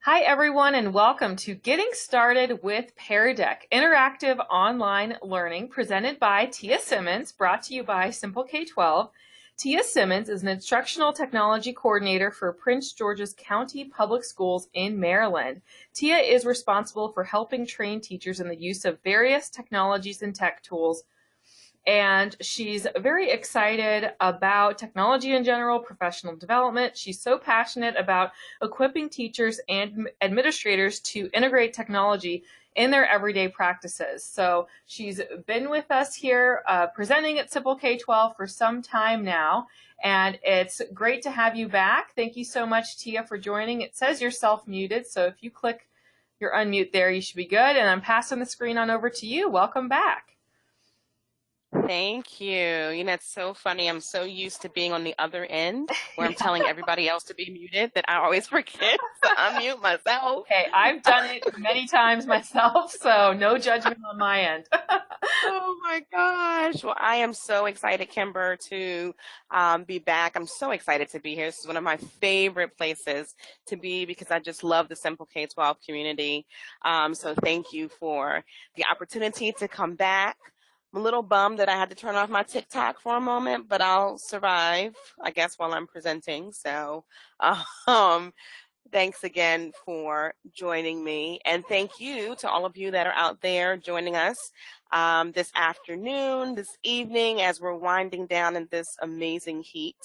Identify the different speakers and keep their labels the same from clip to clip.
Speaker 1: Hi, everyone, and welcome to Getting Started with Pear Deck, interactive online learning presented by Tia Simmons, brought to you by Simple K-12. Tia Simmons is an instructional technology coordinator for Prince George's County Public Schools in Maryland. Tia is responsible for helping train teachers in the use of various technologies and tech tools, and she's very excited about technology in general, professional development. She's so passionate about equipping teachers and administrators to integrate technology in their everyday practices. So she's been with us here presenting at Simple K-12 for some time now, and it's great to have you back. Thank you so much, Tia, for joining. It says you're self-muted, so if you click your unmute there, you should be good. And I'm passing the screen on over to you. Welcome back.
Speaker 2: Thank you. It's so funny. I'm so used to being on the other end where I'm telling everybody else to be muted that I always forget to unmute myself.
Speaker 1: Hey, I've done it many times myself, so no judgment on my end.
Speaker 2: Oh my gosh. Well, I am so excited, Kimber, to be back. I'm so excited to be here. This is one of my favorite places to be because I just love the Simple K-12 community. So thank you for the opportunity to come back. I'm a little bummed that I had to turn off my TikTok for a moment, but I'll survive, I guess, while I'm presenting. So thanks again for joining me. And thank you to all of you that are out there joining us this afternoon, this evening, as we're winding down in this amazing heat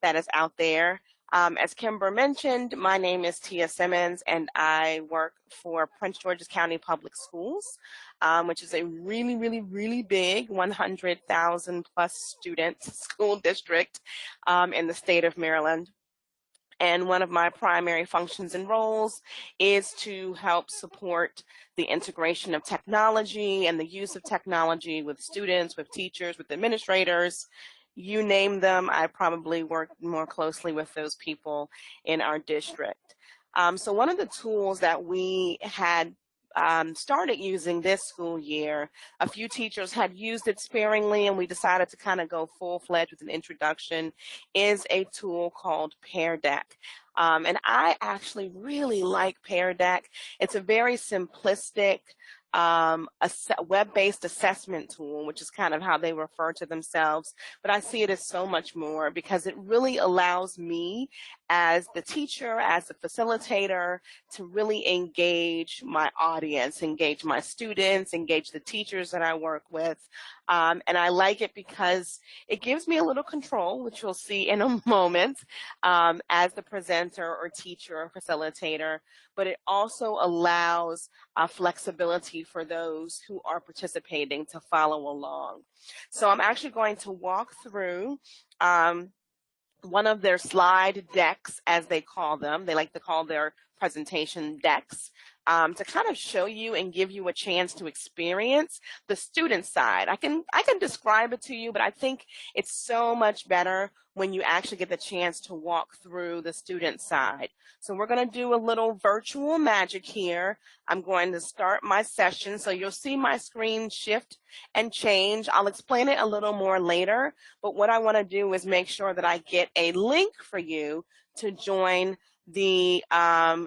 Speaker 2: that is out there. As Kimber mentioned, my name is Tia Simmons, and I work for Prince George's County Public Schools, which is a really, really, really big 100,000 plus student school district in the state of Maryland. And one of my primary functions and roles is to help support the integration of technology and the use of technology with students, with teachers, with administrators. You name them, I probably work more closely with those people in our district. So one of the tools that we had started using this school year, a few teachers had used it sparingly, and we decided to kind of go full-fledged with an introduction, is a tool called Pear Deck. And I actually really like Pear Deck. It's a very simplistic web-based assessment tool, which is kind of how they refer to themselves. But I see it as so much more because it really allows me as the teacher, as the facilitator, to really engage my audience, engage my students, engage the teachers that I work with. And I like it because it gives me a little control, which you'll see in a moment, as the presenter or teacher or facilitator, but it also allows flexibility for those who are participating to follow along. So I'm actually going to walk through one of their slide decks, as they call them. They like to call their presentation decks, to kind of show you and give you a chance to experience the student side. I can describe it to you, but I think it's so much better when you actually get the chance to walk through the student side. So we're going to do a little virtual magic here. I'm going to start my session, so you'll see my screen shift and change. I'll explain it a little more later, but what I want to do is make sure that I get a link for you to join the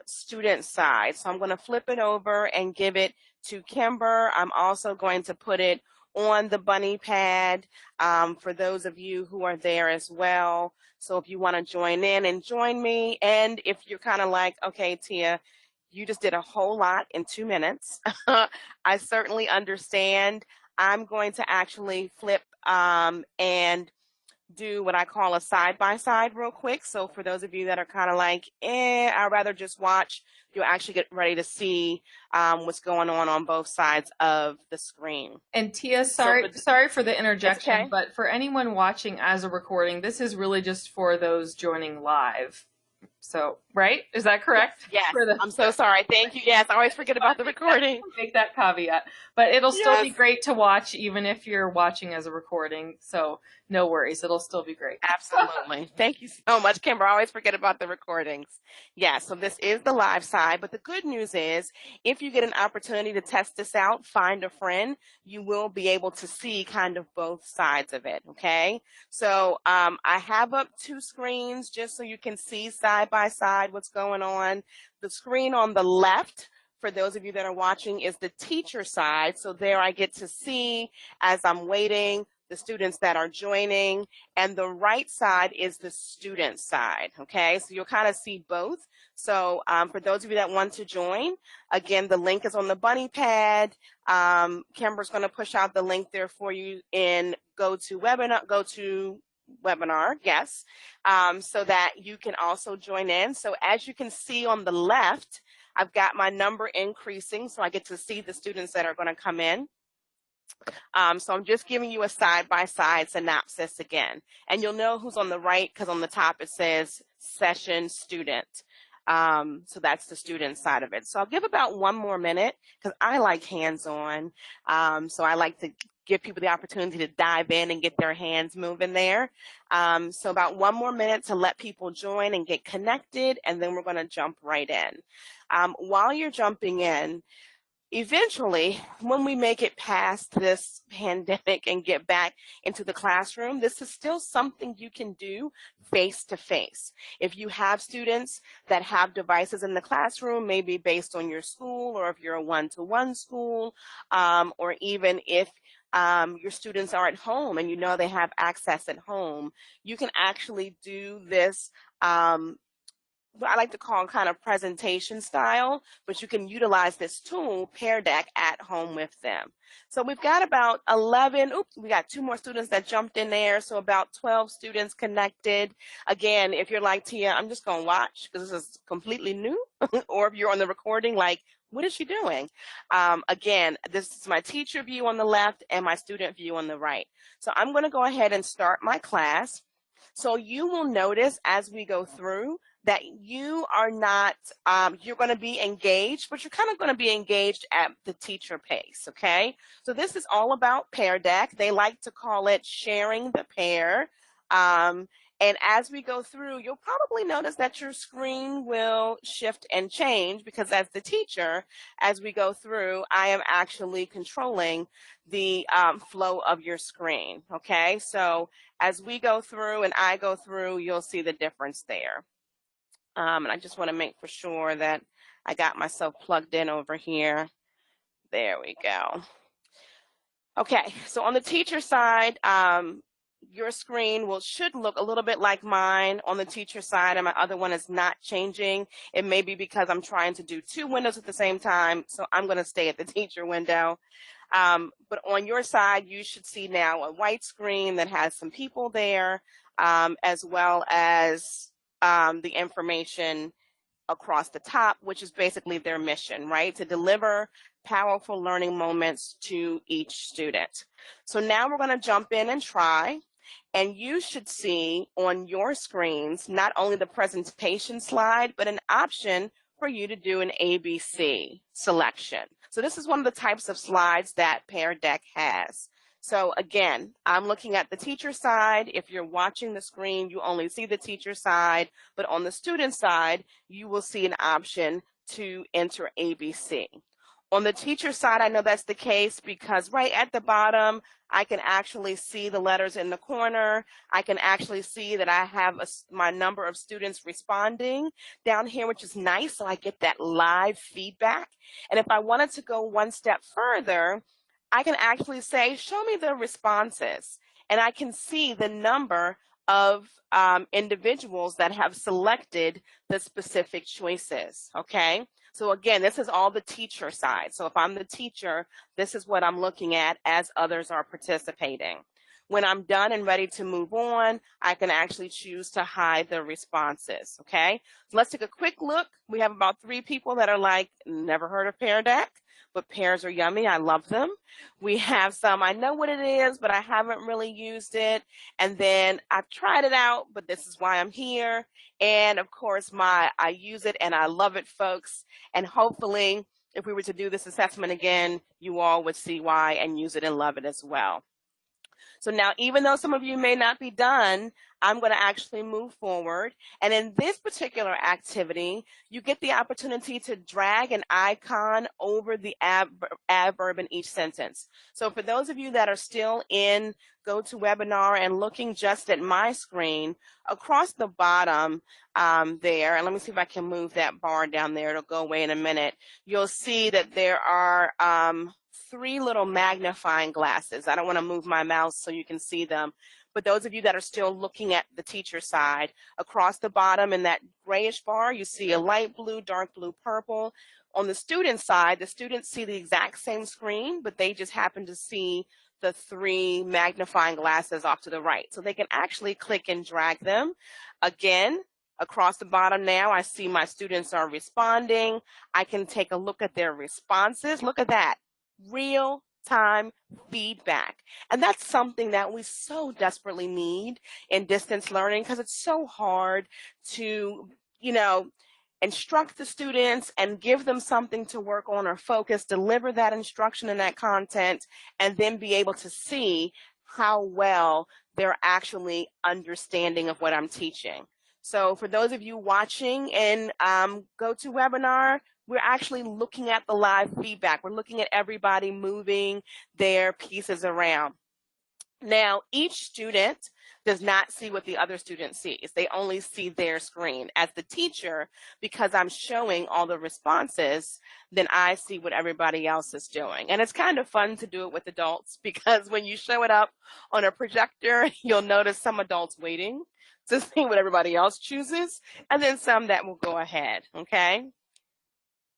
Speaker 2: student side. So I'm going to flip it over and give it to Kimber. I'm also going to put it on the bunny pad for those of you who are there as well. So if you want to join in and join me, and if you're kind of like, okay, Tia, you just did a whole lot in 2 minutes, I certainly understand. I'm going to actually flip and do what I call a side-by-side real quick. So for those of you that are kind of like, I'd rather just watch, you'll actually get ready to see what's going on both sides of the screen.
Speaker 1: And Tia, sorry for the interjection, okay, but for anyone watching as a recording, this is really just for those joining live. So, right? Is that correct?
Speaker 2: Yes. I'm so sorry. Thank you. Yes, I always forget about the recording.
Speaker 1: Make that caveat. But it'll still be great to watch even if you're watching as a recording. So no worries. It'll still be great.
Speaker 2: Absolutely. Thank you so much, Kimber. I always forget about the recordings. Yeah, so this is the live side, but the good news is if you get an opportunity to test this out, find a friend, you will be able to see kind of both sides of it, okay? So I have up 2 screens just so you can see side by side what's going on. The screen on the left, for those of you that are watching, is the teacher side. So there I get to see, as I'm waiting, the students that are joining, and the right side is the student side, okay? So you'll kind of see both. So for those of you that want to join, again, the link is on the bunny pad. Kimber's going to push out the link there for you in GoToWebinar, yes, so that you can also join in. So as you can see on the left, I've got my number increasing, so I get to see the students that are going to come in. So I'm just giving you a side-by-side synopsis again. And you'll know who's on the right because on the top it says session student. So that's the student side of it. So I'll give about 1 more minute because I like hands-on. So I like to give people the opportunity to dive in and get their hands moving there. So about 1 more minute to let people join and get connected, and then we're going to jump right in. While you're jumping in, eventually, when we make it past this pandemic and get back into the classroom, this is still something you can do face to face. If you have students that have devices in the classroom, maybe based on your school, or if you're a one-to-one school, or even if your students are at home and you know they have access at home, you can actually do this what I like to call kind of presentation style, but you can utilize this tool, Pear Deck, at home with them. So we've got about 11, we got 2 more students that jumped in there, so about 12 students connected. Again, if you're like, Tia, I'm just going to watch because this is completely new, or if you're on the recording, like, what is she doing? Again, this is my teacher view on the left and my student view on the right. So I'm going to go ahead and start my class. So you will notice as we go through that you are not, you're going to be engaged, but you're kind of going to be engaged at the teacher pace, okay? So this is all about Pear Deck. They like to call it sharing the pear. And as we go through, you'll probably notice that your screen will shift and change because as the teacher, as we go through, I am actually controlling the flow of your screen, okay? So as we go through and I go through, you'll see the difference there. And I just want to make for sure that I got myself plugged in over here. There we go. Okay, so on the teacher side, your screen should look a little bit like mine on the teacher side, and my other one is not changing. It may be because I'm trying to do 2 windows at the same time, so I'm going to stay at the teacher window. But on your side, you should see now a white screen that has some people there, as well as the information across the top, which is basically their mission, right? To deliver powerful learning moments to each student. So now we're going to jump in and try. And you should see on your screens not only the presentation slide, but an option for you to do an ABC selection. So this is one of the types of slides that Pear Deck has. So again, I'm looking at the teacher side. If you're watching the screen, you only see the teacher side, but on the student side, you will see an option to enter ABC. On the teacher side, I know that's the case because right at the bottom, I can actually see the letters in the corner. I can actually see that I have my number of students responding down here, which is nice. So I get that live feedback. And if I wanted to go one step further, I can actually say, show me the responses. And I can see the number of individuals that have selected the specific choices, okay? So again, this is all the teacher side. So if I'm the teacher, this is what I'm looking at as others are participating. When I'm done and ready to move on, I can actually choose to hide the responses, okay? So let's take a quick look. We have about 3 people that are like, never heard of Pear Deck, but pears are yummy. I love them. We have some, I know what it is, but I haven't really used it. And then I've tried it out, but this is why I'm here. And of course, I use it and I love it, folks. And hopefully, if we were to do this assessment again, you all would see why and use it and love it as well. So now, even though some of you may not be done, I'm going to actually move forward. And in this particular activity, you get the opportunity to drag an icon over the adverb in each sentence. So for those of you that are still in GoToWebinar and looking just at my screen, across the bottom there, and let me see if I can move that bar down there. It'll go away in a minute. You'll see that there are 3 little magnifying glasses. I don't want to move my mouse so you can see them. But those of you that are still looking at the teacher side, across the bottom in that grayish bar, you see a light blue, dark blue, purple. On the student side, the students see the exact same screen, but they just happen to see the 3 magnifying glasses off to the right. So they can actually click and drag them. Again, across the bottom now, I see my students are responding. I can take a look at their responses. Look at that. Real-time feedback. And that's something that we so desperately need in distance learning, because it's so hard to, instruct the students and give them something to work on or focus, deliver that instruction and that content, and then be able to see how well they're actually understanding of what I'm teaching. So for those of you watching in GoToWebinar, we're actually looking at the live feedback. We're looking at everybody moving their pieces around. Now, each student does not see what the other student sees. They only see their screen. As the teacher, because I'm showing all the responses, then I see what everybody else is doing. And it's kind of fun to do it with adults, because when you show it up on a projector, you'll notice some adults waiting to see what everybody else chooses, and then some that will go ahead, okay?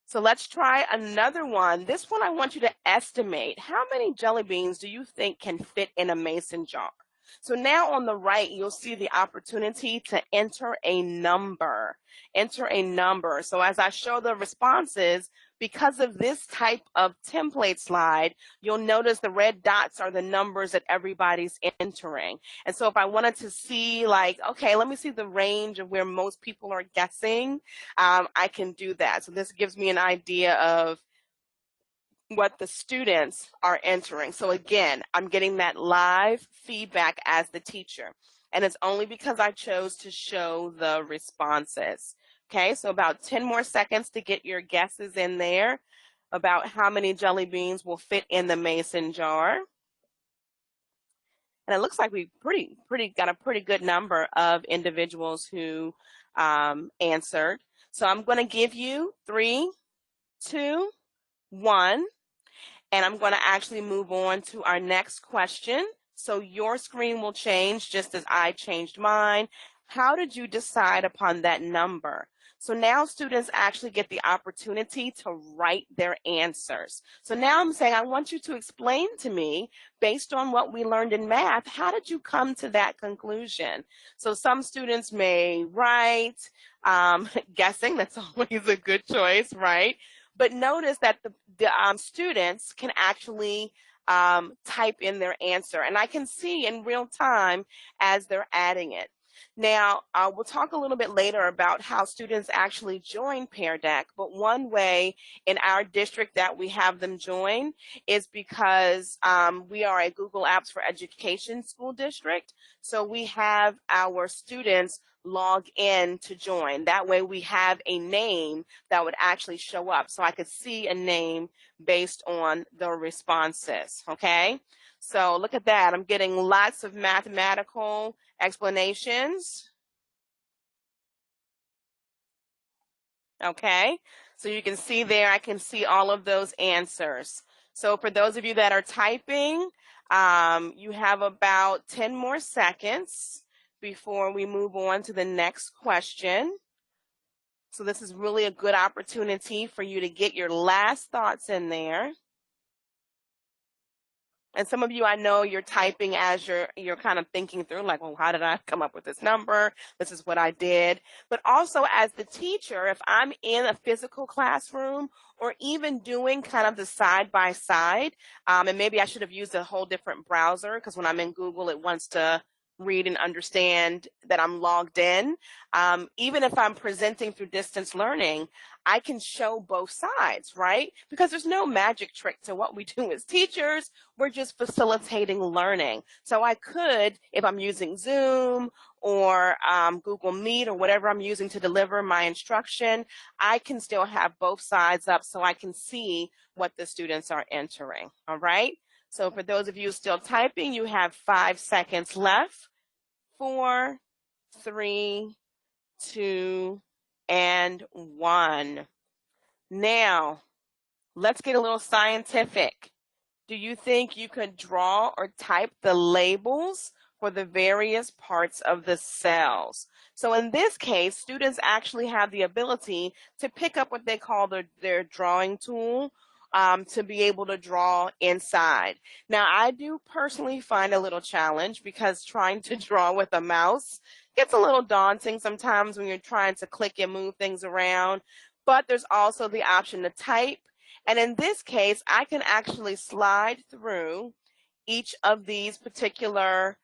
Speaker 2: So let's try another one. This one I want you to estimate. How many jelly beans do you think can fit in a mason jar? So now on the right, you'll see the opportunity to enter a number. Enter a number. So as I show the responses, because of this type of template slide, you'll notice the red dots are the numbers that everybody's entering. And so if I wanted to see, like, okay, let me see the range of where most people are guessing, I can do that. So this gives me an idea of what the students are entering. So again, I'm getting that live feedback as the teacher. And it's only because I chose to show the responses. Okay, so about 10 more seconds to get your guesses in there about how many jelly beans will fit in the mason jar. And it looks like we got a pretty good number of individuals who answered. So I'm going to give you 3, 2, 1. And I'm going to actually move on to our next question. So your screen will change just as I changed mine. How did you decide upon that number? So now students actually get the opportunity to write their answers. So now I'm saying, I want you to explain to me, based on what we learned in math, how did you come to that conclusion? So some students may write, guessing, that's always a good choice, right? But notice that the students can actually type in their answer. And I can see in real time as they're adding it. Now, we'll talk a little bit later about how students actually join Pear Deck, but one way in our district that we have them join is because we are a Google Apps for Education school district. So we have our students log in to join. That way we have a name that would actually show up. So I could see a name based on the responses, okay? So look at that. I'm getting lots of mathematical explanations. Okay, so you can see there, I can see all of those answers. So for those of you that are typing, you have about 10 more seconds before we move on to the next question. So this is really a good opportunity for you to get your last thoughts in there. And some of you, I know you're typing as you're kind of thinking through, like, well, how did I come up with this number? This is what I did. But also as the teacher, if I'm in a physical classroom or even doing kind of the side-by-side, and maybe I should have used a whole different browser, because when I'm in Google, it wants to read and understand that I'm logged in. Even if I'm presenting through distance learning, I can show both sides, right? Because there's no magic trick to what we do as teachers. We're just facilitating learning. So I could, if I'm using Zoom or Google Meet or whatever I'm using to deliver my instruction, I can still have both sides up so I can see what the students are entering, all right? So for those of you still typing, you have 5 seconds left. 4, 3, 2, and 1. Now, let's get a little scientific. Do you think you could draw or type the labels for the various parts of the cells? So in this case, students actually have the ability to pick up what they call their drawing tool to be able to draw inside. Now, I do personally find a little challenge because trying to draw with a mouse gets a little daunting sometimes when you're trying to click and move things around, but there's also the option to type. And in this case, I can actually slide through each of these particular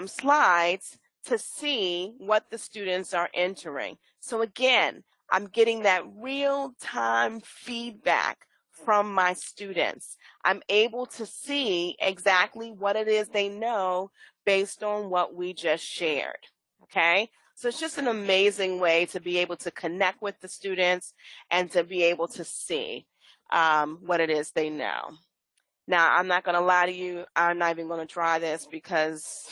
Speaker 2: slides to see what the students are entering. So again, I'm getting that real-time feedback from my students. I'm able to see exactly what it is they know based on what we just shared, okay? So it's just an amazing way to be able to connect with the students and to be able to see what it is they know. Now, I'm not going to lie to you. I'm not even going to try this because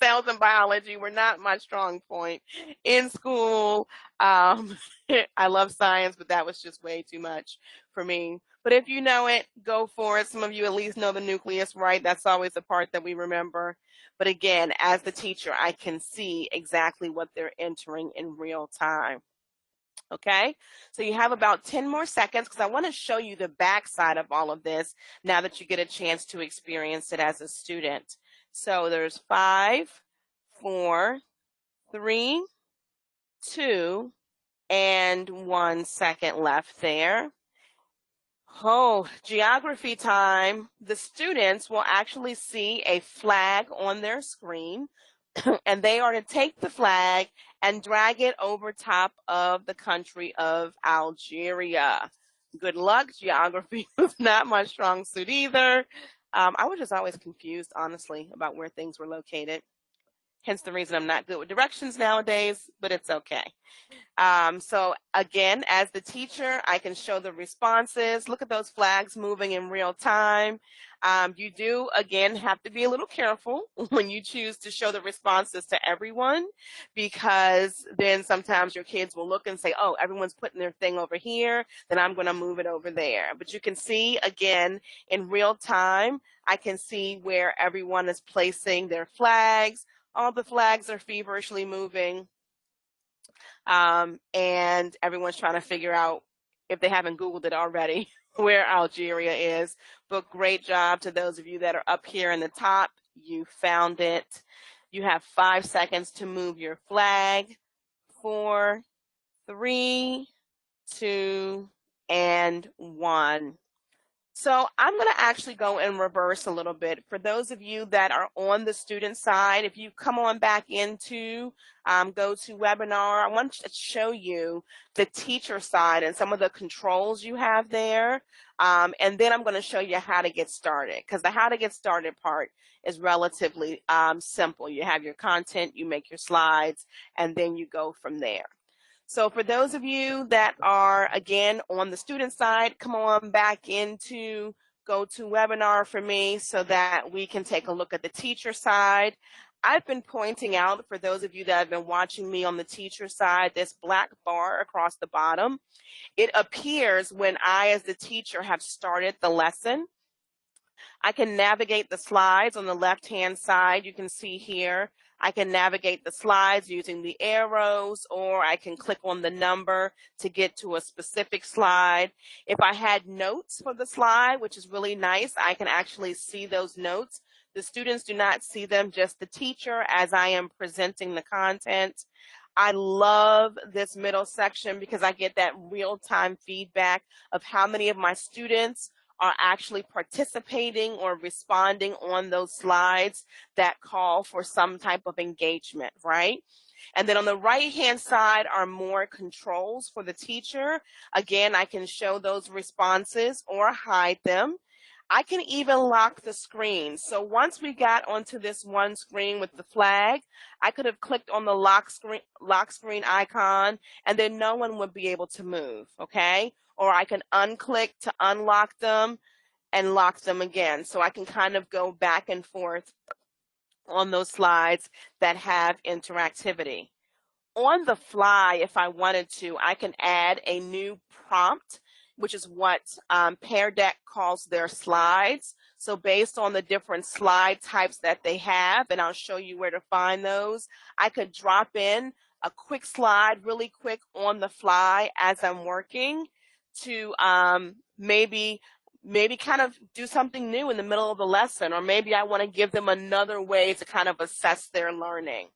Speaker 2: cells and biology were not my strong point in school. I love science, but that was just way too much for me. But if you know it, go for it. Some of you at least know the nucleus, right? That's always the part that we remember. But again, as the teacher, I can see exactly what they're entering in real time. Okay, so you have about 10 more seconds because I want to show you the backside of all of this now that you get a chance to experience it as a student. So there's 5, 4, 3, 2, and 1 second left there. Oh, geography time. The students will actually see a flag on their screen and they are to take the flag and drag it over top of the country of Algeria. Good luck. Geography was not my strong suit either. I was just always confused, honestly, about where things were located. Hence the reason I'm not good with directions nowadays, but it's okay. So again, as the teacher, I can show the responses. Look at those flags moving in real time. You do, again, have to be a little careful when you choose to show the responses to everyone, because then sometimes your kids will look and say, oh, everyone's putting their thing over here, then I'm going to move it over there. But you can see, again, in real time, I can see where everyone is placing their flags. All the flags are feverishly moving. And everyone's trying to figure out, if they haven't Googled it already, where Algeria is. But great job to those of you that are up here in the top. You found it. You have 5 seconds to move your flag. 4, 3, 2, and 1. So I'm going to actually go in reverse a little bit. For those of you that are on the student side, if you come on back into GoToWebinar, I want to show you the teacher side and some of the controls you have there. And then I'm going to show you how to get started, because the how to get started part is relatively simple. You have your content, you make your slides, and then you go from there. So for those of you that are, again, on the student side, come on back into GoToWebinar for me so that we can take a look at the teacher side. I've been pointing out, for those of you that have been watching me on the teacher side, this black bar across the bottom. It appears when I, as the teacher, have started the lesson. I can navigate the slides on the left-hand side. You can see here, I can navigate the slides using the arrows, or I can click on the number to get to a specific slide. If I had notes for the slide, which is really nice, I can actually see those notes. The students do not see them, just the teacher, as I am presenting the content. I love this middle section because I get that real-time feedback of how many of my students are actually participating or responding on those slides that call for some type of engagement, right? And then on the right-hand side are more controls for the teacher. Again, I can show those responses or hide them. I can even lock the screen. So once we got onto this one screen with the flag, I could have clicked on the lock screen icon, and then no one would be able to move, okay? Or I can unclick to unlock them and lock them again. So I can kind of go back and forth on those slides that have interactivity. On the fly, if I wanted to, I can add a new prompt, which is what Pear Deck calls their slides. So based on the different slide types that they have, and I'll show you where to find those, I could drop in a quick slide really quick on the fly as I'm working to maybe kind of do something new in the middle of the lesson, or maybe I want to give them another way to kind of assess their learning.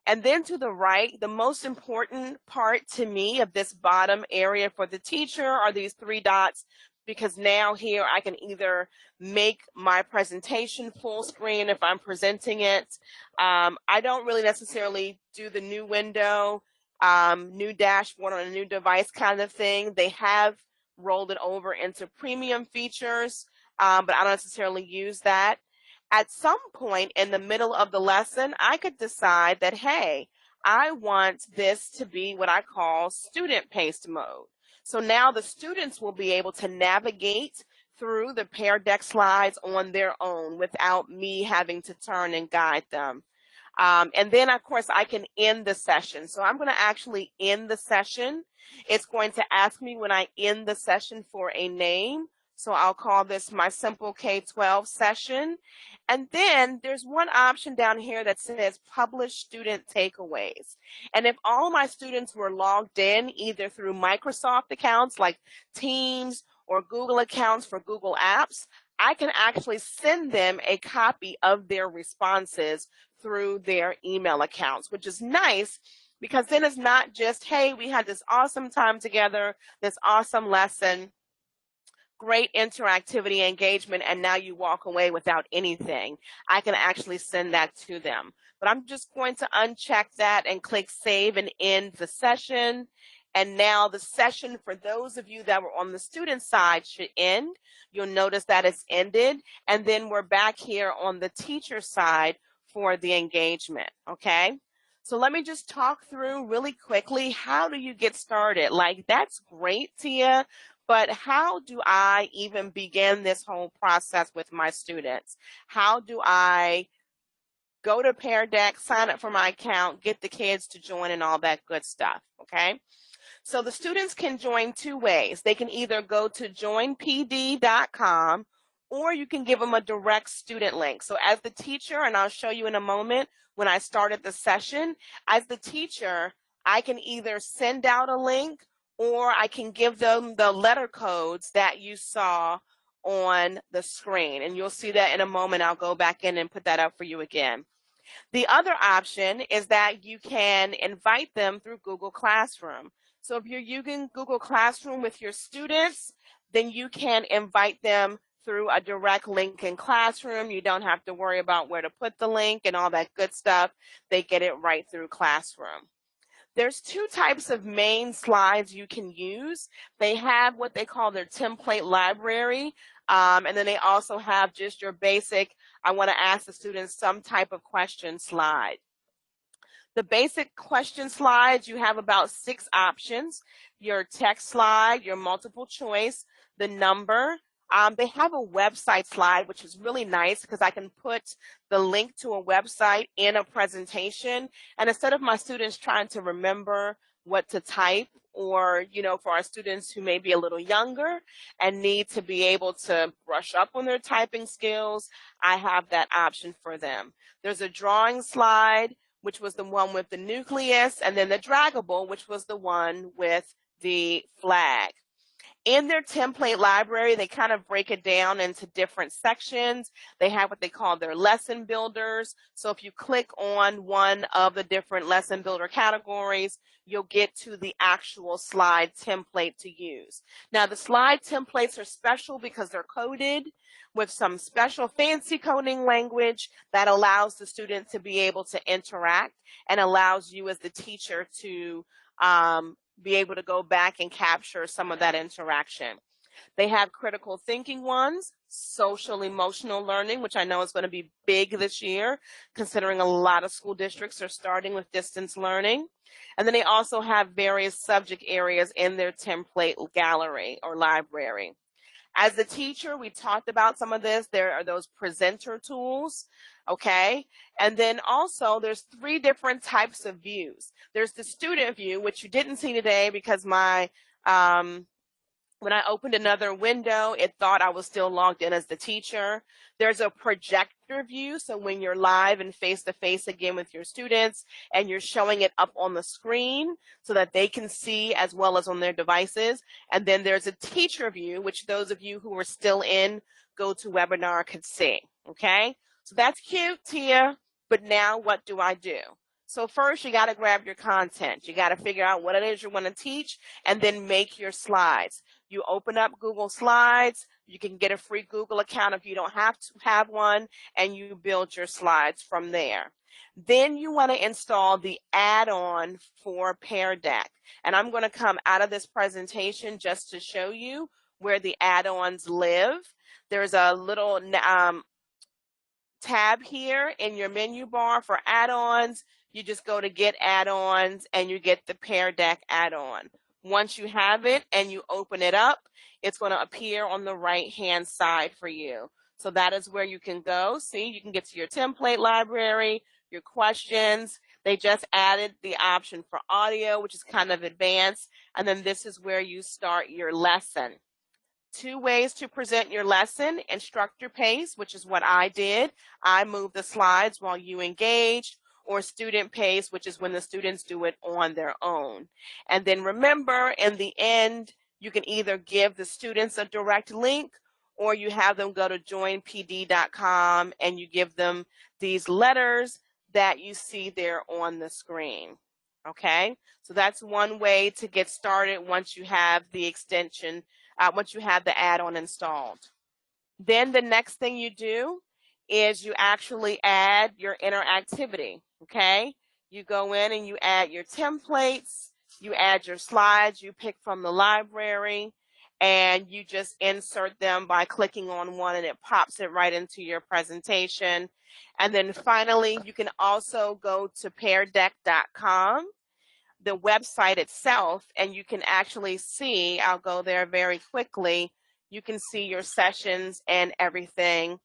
Speaker 2: And then to the right, the most important part to me of this bottom area for the teacher are these three dots, because now here I can either make my presentation full screen if I'm presenting it. I don't really necessarily do the new window, new dashboard on a new device kind of thing. They have rolled it over into premium features, but I don't necessarily use that. At some point in the middle of the lesson, I could decide that, hey, I want this to be what I call student-paced mode. So now the students will be able to navigate through the Pear Deck slides on their own without me having to turn and guide them. And then, of course, I can end the session. So I'm going to actually end the session. It's going to ask me when I end the session for a name. So I'll call this my Simple K-12 session. And then there's one option down here that says Publish Student Takeaways. And if all my students were logged in either through Microsoft accounts like Teams or Google accounts for Google Apps, I can actually send them a copy of their responses through their email accounts, which is nice because then it's not just, hey, we had this awesome time together, this awesome lesson, great interactivity engagement, and now you walk away without anything. I can actually send that to them. But I'm just going to uncheck that and click Save and End the session. And now the session for those of you that were on the student side should end. You'll notice that it's ended. And then we're back here on the teacher side for the engagement, okay? So let me just talk through really quickly, how do you get started? Like, that's great, Tia, but how do I even begin this whole process with my students? How do I go to Pear Deck, sign up for my account, get the kids to join and all that good stuff, okay? So the students can join two ways. They can either go to joinpd.com or you can give them a direct student link. So as the teacher, and I'll show you in a moment when I started the session, as the teacher, I can either send out a link or I can give them the letter codes that you saw on the screen. And you'll see that in a moment. I'll go back in and put that up for you again. The other option is that you can invite them through Google Classroom. So if you're using Google Classroom with your students, then you can invite them through a direct link in Classroom. You don't have to worry about where to put the link and all that good stuff. They get it right through Classroom. There's two types of main slides you can use. They have what they call their template library, and then they also have just your basic, I want to ask the students some type of question slide. The basic question slides, you have about 6 options: your text slide, your multiple choice, the number. They have a website slide, which is really nice because I can put the link to a website in a presentation. And instead of my students trying to remember what to type, or, you know, for our students who may be a little younger and need to be able to brush up on their typing skills, I have that option for them. There's a drawing slide, which was the one with the nucleus, and then the draggable, which was the one with the flag. In their template library, they kind of break it down into different sections. They have what they call their lesson builders. So if you click on one of the different lesson builder categories, you'll get to the actual slide template to use. Now, the slide templates are special because they're coded with some special fancy coding language that allows the student to be able to interact and allows you as the teacher to be able to go back and capture some of that interaction. They have critical thinking ones, social emotional learning, which I know is going to be big this year, considering a lot of school districts are starting with distance learning. And then they also have various subject areas in their template gallery or library. As the teacher, we talked about some of this. There are those presenter tools, okay? And then also there's 3 different types of views. There's the student view, which you didn't see today because my when I opened another window, it thought I was still logged in as the teacher. There's a projector view, so when you're live and face-to-face again with your students and you're showing it up on the screen so that they can see as well as on their devices. And then there's a teacher view, which those of you who are still in GoToWebinar could see, okay? So that's cute, Tia, but now what do I do? So first, you got to grab your content. You got to figure out what it is you want to teach and then make your slides. You open up Google Slides. You can get a free Google account if you don't have to have one, and you build your slides from there. Then you want to install the add-on for Pear Deck. And I'm going to come out of this presentation just to show you where the add-ons live. There's a little tab here in your menu bar for add-ons. You just go to get add-ons and you get the Pear Deck add-on. Once you have it and you open it up, it's going to appear on the right-hand side for you. So that is where you can go. See, you can get to your template library, your questions. They just added the option for audio, which is kind of advanced. And then this is where you start your lesson. 2 ways to present your lesson: instructor pace, which is what I did. I moved the slides while you engaged, or student pace, which is when the students do it on their own. And then remember, in the end, you can either give the students a direct link or you have them go to joinpd.com and you give them these letters that you see there on the screen. Okay, so that's one way to get started once you have the extension, once you have the add-on installed. Then the next thing you do is you actually add your interactivity, okay? You go in and you add your templates, you add your slides, you pick from the library, and you just insert them by clicking on one and it pops it right into your presentation. And then finally, you can also go to peardeck.com, the website itself, and you can actually see, I'll go there very quickly, you can see your sessions and everything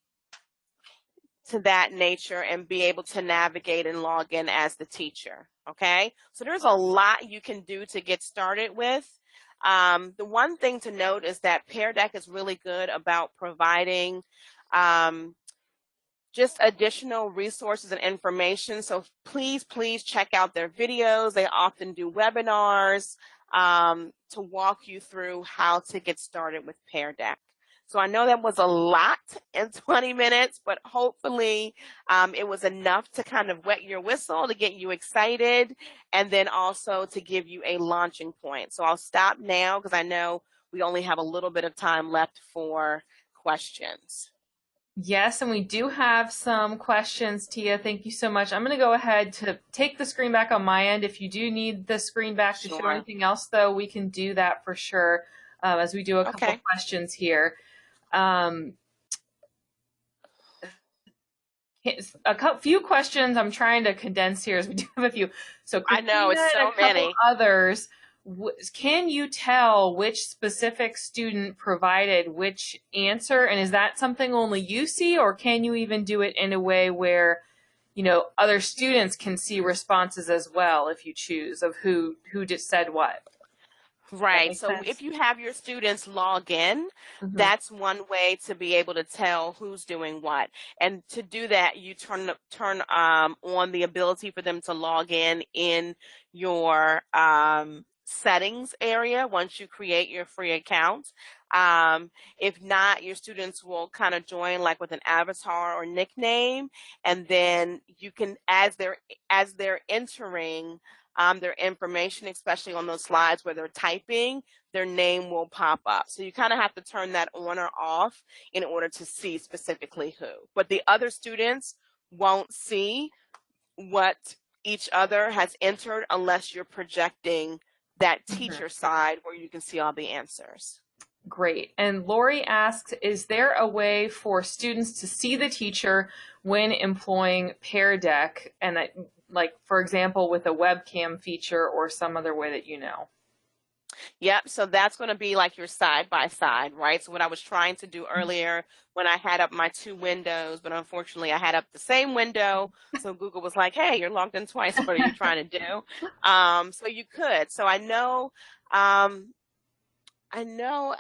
Speaker 2: to that nature and be able to navigate and log in as the teacher, okay? So there's a lot you can do to get started with. The one thing to note is that Pear Deck is really good about providing just additional resources and information. So please check out their videos. They often do webinars to walk you through how to get started with Pear Deck. So I know that was a lot in 20 minutes, but hopefully it was enough to kind of wet your whistle, to get you excited, and then also to give you a launching point. So I'll stop now because I know we only have a little bit of time left for questions.
Speaker 1: Yes, and we do have some questions, Tia. Thank you so much. I'm going to go ahead to take the screen back on my end. If you do need the screen back to show anything else, though, we can do that for sure as we do a couple of questions here. Few questions I'm trying to condense here as we do have a few. So Christina,
Speaker 2: I know, it's so many.
Speaker 1: Others, can you tell which specific student provided which answer? And is that something only you see, or can you even do it in a way where, you know, other students can see responses as well if you choose of who just said what?
Speaker 2: Right. So if you have your students log in, that's one way to be able to tell who's doing what. And to do that, you turn on the ability for them to log in your settings area once you create your free account. Um, if not, your students will kind of join like with an avatar or nickname, and then you can, as they're entering their information, especially on those slides where they're typing, their name will pop up. So you kind of have to turn that on or off in order to see specifically who. But the other students won't see what each other has entered unless you're projecting that
Speaker 1: Mhm.
Speaker 2: teacher side where you can see all the answers.
Speaker 1: Great. And Lori asks, is there a way for students to see the teacher when employing Pear Deck? And like, for example, with a webcam feature or some other way that you know?
Speaker 2: Yep, so that's going to be like your side by side, right? So what I was trying to do earlier when I had up my two windows, but unfortunately I had up the same window. So Google was like, hey, you're logged in twice. What are you trying to do? So you could. So I know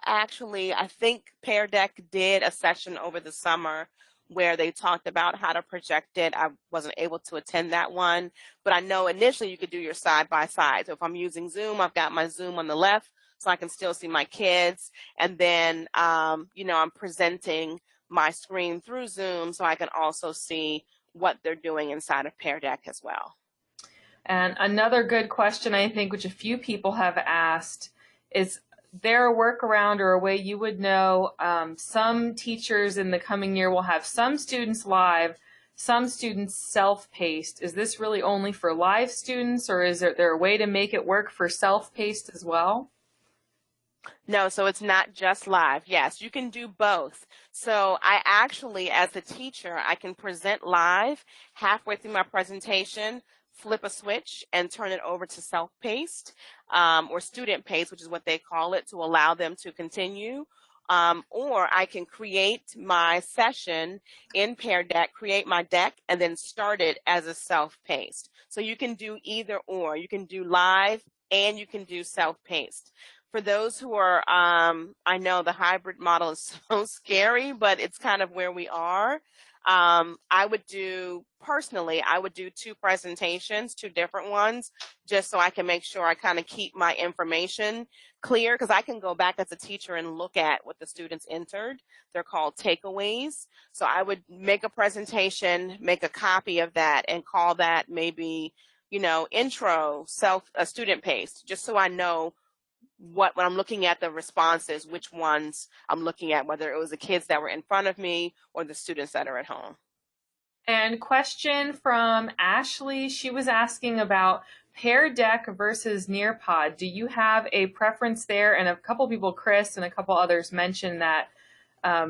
Speaker 2: actually, I think Pear Deck did a session over the summer where they talked about how to project it. I wasn't able to attend that one, but I know initially you could do your side by side. So if I'm using Zoom, I've got my Zoom on the left so I can still see my kids. And then, I'm presenting my screen through Zoom so I can also see what they're doing inside of Pear Deck as well.
Speaker 1: And another good question, I think, which a few people have asked, is there a workaround or a way you would know some teachers in the coming year will have some students live, some students self-paced? Is this really only for live students, or is there a way to make it work for self-paced as well?
Speaker 2: No, so it's not just live. Yes, you can do both. So I actually, as a teacher, I can present live halfway through my presentation, flip a switch and turn it over to self-paced or student-paced, which is what they call it, to allow them to continue. Or I can create my session in Pear Deck, create my deck, and then start it as a self-paced. So you can do either or. You can do live and you can do self-paced. For those who are, I know the hybrid model is so scary, but it's kind of where we are. I would do two presentations, two different ones, just so I can make sure I kind of keep my information clear, because I can go back as a teacher and look at what the students entered. They're called takeaways. So I would make a presentation, make a copy of that, and call that maybe, intro, student paced, just so I know when I'm looking at the responses, which ones I'm looking at, whether it was the kids that were in front of me or the students that are at home.
Speaker 1: And question from Ashley. She was asking about Pear Deck versus Nearpod. Do you have a preference there? And a couple people, Chris and a couple others, mentioned that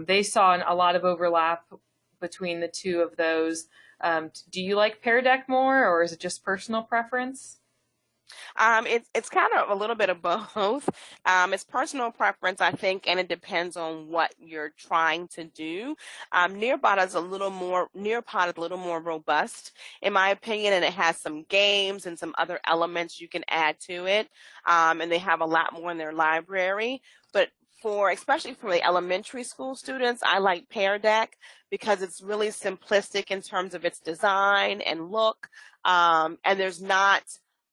Speaker 1: they saw a lot of overlap between the two of those. Do you like Pear Deck more, or is it just personal preference?
Speaker 2: It's kind of a little bit of both. It's personal preference, I think, and it depends on what you're trying to do. Nearpod is a little more robust, in my opinion, and it has some games and some other elements you can add to it. And they have a lot more in their library. But especially for the elementary school students, I like Pear Deck because it's really simplistic in terms of its design and look. And there's not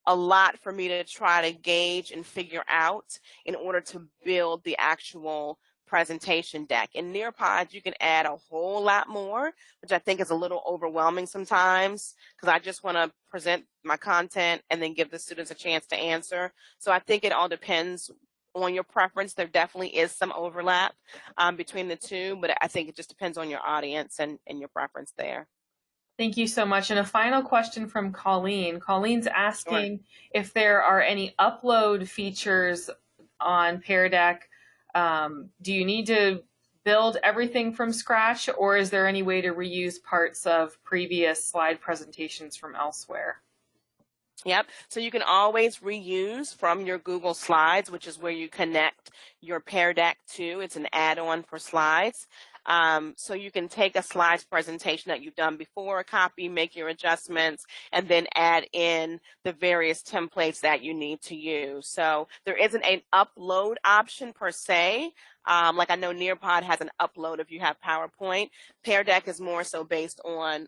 Speaker 2: a lot for me to try to gauge and figure out in order to build the actual presentation deck. In Nearpod, you can add a whole lot more, which I think is a little overwhelming sometimes because I just want to present my content and then give the students a chance to answer. So I think it all depends on your preference. There definitely is some overlap between the two, but I think it just depends on your audience and your preference there.
Speaker 1: Thank you so much. And a final question from Colleen. Colleen's
Speaker 2: Sure.
Speaker 1: asking if there are any upload features on Pear Deck. Do you need to build everything from scratch, or is there any way to reuse parts of previous slide presentations from elsewhere?
Speaker 2: Yep. So you can always reuse from your Google Slides, which is where you connect your Pear Deck to. It's an add-on for slides. So you can take a slides presentation that you've done before, copy, make your adjustments, and then add in the various templates that you need to use. So there isn't an upload option per se. Like I know Nearpod has an upload if you have PowerPoint. Pear Deck is more so based on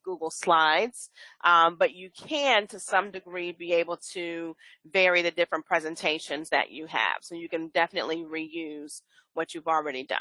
Speaker 2: Google Slides, but you can, to some degree, be able to vary the different presentations that you have. So you can definitely reuse what you've already done.